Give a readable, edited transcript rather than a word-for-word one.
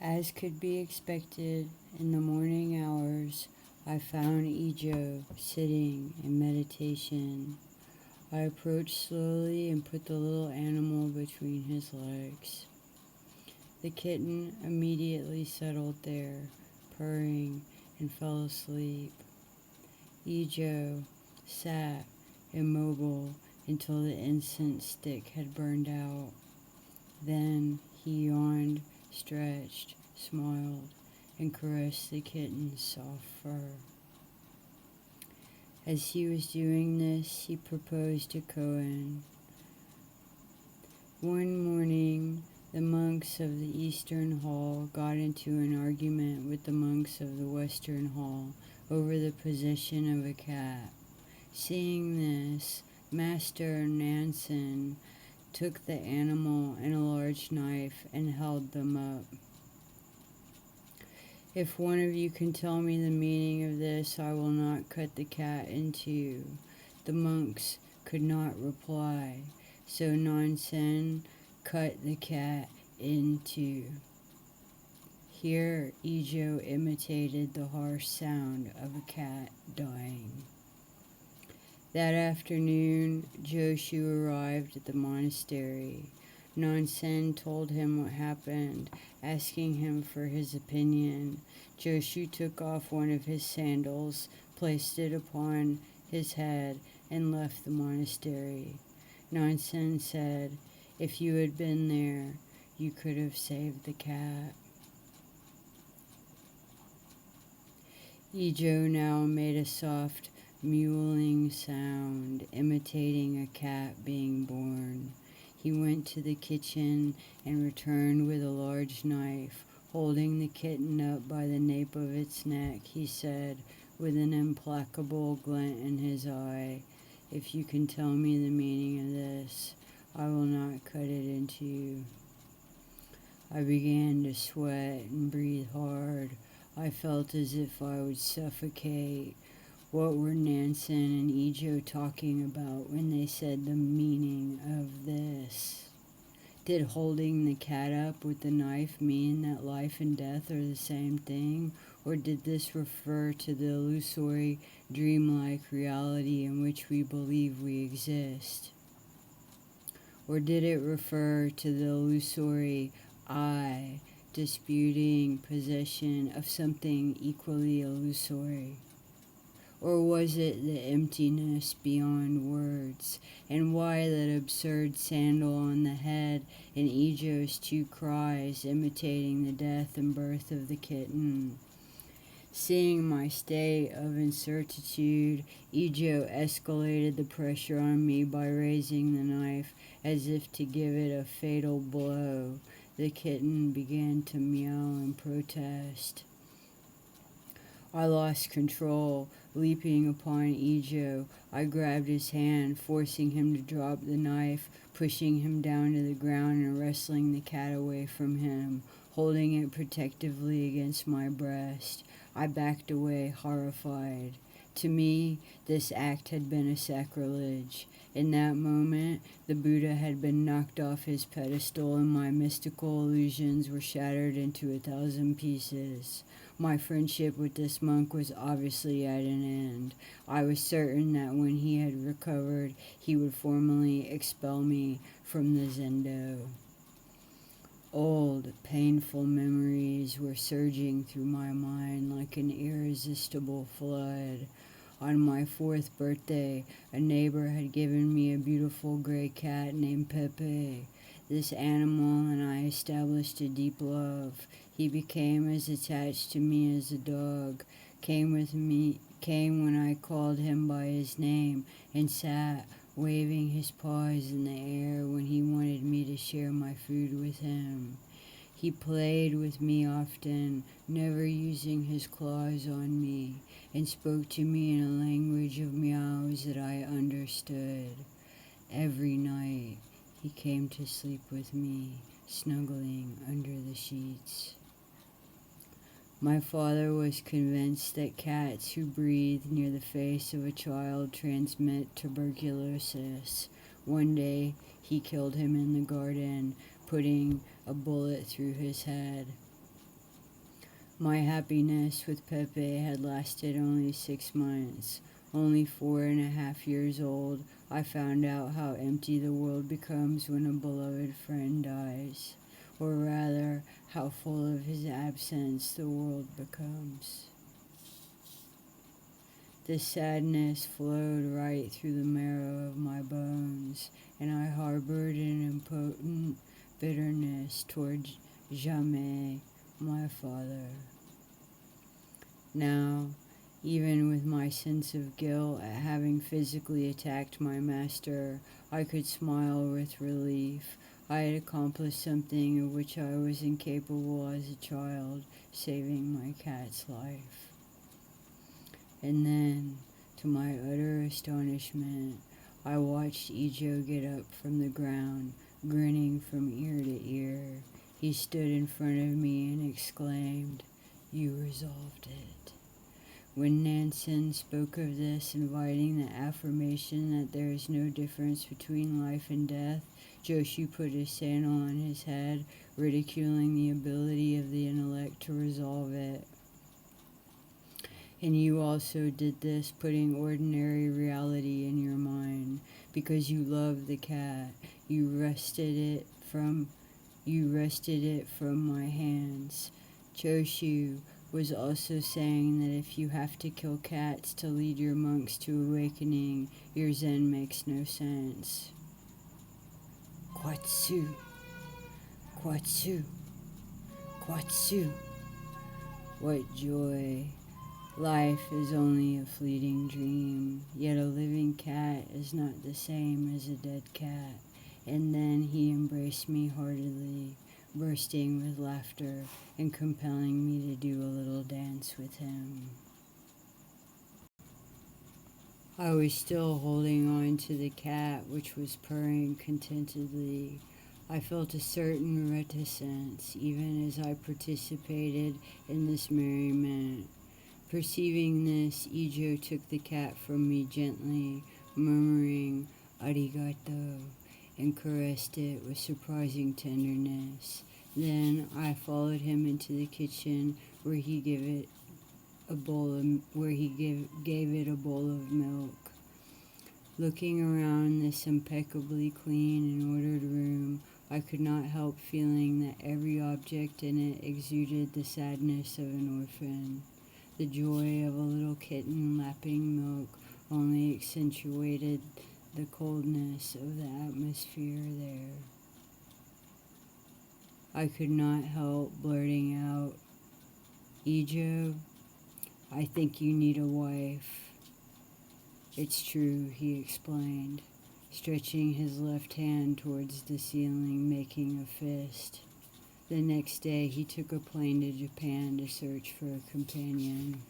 As could be expected, in the morning hours, I found Ijo sitting in meditation. I approached slowly and put the little animal between his legs. The kitten immediately settled there, purring, and fell asleep. Ijo sat immobile until the incense stick had burned out. Then he yawned, stretched, smiled, and caressed the kitten's soft fur. As he was doing this, he proposed to Cohen. One morning, the monks of the Eastern Hall got into an argument with the monks of the Western Hall over the possession of a cat. Seeing this, Master Nansen took the animal and a large knife and held them up. If one of you can tell me the meaning of this, I will not cut the cat in two. The monks could not reply, so Nansen cut the cat in two. Here, Ijo imitated the harsh sound of a cat dying. That afternoon, Joshu arrived at the monastery. Nansen told him what happened, asking him for his opinion. Joshu took off one of his sandals, placed it upon his head, and left the monastery. Nansen said, "If you had been there, you could have saved the cat." Ijo now made a soft mewling sound, imitating a cat being born. He went to the kitchen and returned with a large knife. Holding the kitten up by the nape of its neck, he said, with an implacable glint in his eye, "If you can tell me the meaning of this, I will not cut it into you." I began to sweat and breathe hard. I felt as if I would suffocate. What were Nansen and Ijo talking about when they said the meaning of this? Did holding the cat up with the knife mean that life and death are the same thing? Or did this refer to the illusory, dreamlike reality in which we believe we exist? Or did it refer to the illusory I disputing possession of something equally illusory? Or was it the emptiness beyond words? And why that absurd sandal on the head and Ijo's two cries imitating the death and birth of the kitten? Seeing my state of incertitude, Ijo escalated the pressure on me by raising the knife as if to give it a fatal blow. The kitten began to meow in protest. I lost control. Leaping upon Ijo, I grabbed his hand, forcing him to drop the knife, pushing him down to the ground and wrestling the cat away from him, holding it protectively against my breast. I backed away, horrified. To me, this act had been a sacrilege. In that moment, the Buddha had been knocked off his pedestal and my mystical illusions were shattered into 1,000 pieces. My friendship with this monk was obviously at an end. I was certain that when he had recovered, he would formally expel me from the zendo. Old, painful memories were surging through my mind like an irresistible flood. On my 4th birthday, a neighbor had given me a beautiful gray cat named Pepe. This animal and I established a deep love. He became as attached to me as a dog, came when I called him by his name, and sat waving his paws in the air when he wanted me to share my food with him. He played with me often, never using his claws on me, and spoke to me in a language of meows that I understood. Every night, he came to sleep with me, snuggling under the sheets. My father was convinced that cats who breathe near the face of a child transmit tuberculosis. One day, he killed him in the garden, putting a bullet through his head. My happiness with Pepe had lasted only 6 months. Only 4.5 years old, I found out how empty the world becomes when a beloved friend dies, or rather, how full of his absence the world becomes. The sadness flowed right through the marrow of my bones, and I harbored an impotent bitterness toward Jamais, my father. Now, even with my sense of guilt at having physically attacked my master, I could smile with relief. I had accomplished something of which I was incapable as a child, saving my cat's life. And then, to my utter astonishment, I watched Ijo get up from the ground, grinning from ear to ear. He stood in front of me and exclaimed, "You resolved it." When Nansen spoke of this, inviting the affirmation that there is no difference between life and death, Joshi put his sandal on his head, ridiculing the ability of the intellect to resolve it. And you also did this, putting ordinary reality in your mind, because you love the cat. You wrested it from my hands. Choshu was also saying that if you have to kill cats to lead your monks to awakening, your Zen makes no sense. Kwatsu, Kwatsu, Kwatsu. What joy. Life is only a fleeting dream, yet a living cat is not the same as a dead cat. And then he embraced me heartily, bursting with laughter and compelling me to do a little dance with him. I was still holding on to the cat, which was purring contentedly. I felt a certain reticence, even as I participated in this merriment. Perceiving this, Ijo took the cat from me gently, murmuring "arigato," and caressed it with surprising tenderness. Then I followed him into the kitchen, where he gave it a bowl of milk. Looking around this impeccably clean and ordered room, I could not help feeling that every object in it exuded the sadness of an orphan. The joy of a little kitten lapping milk only accentuated the coldness of the atmosphere there. I could not help blurting out, "Ijo, I think you need a wife." "It's true," he explained, stretching his left hand towards the ceiling, making a fist. The next day he took a plane to Japan to search for a companion.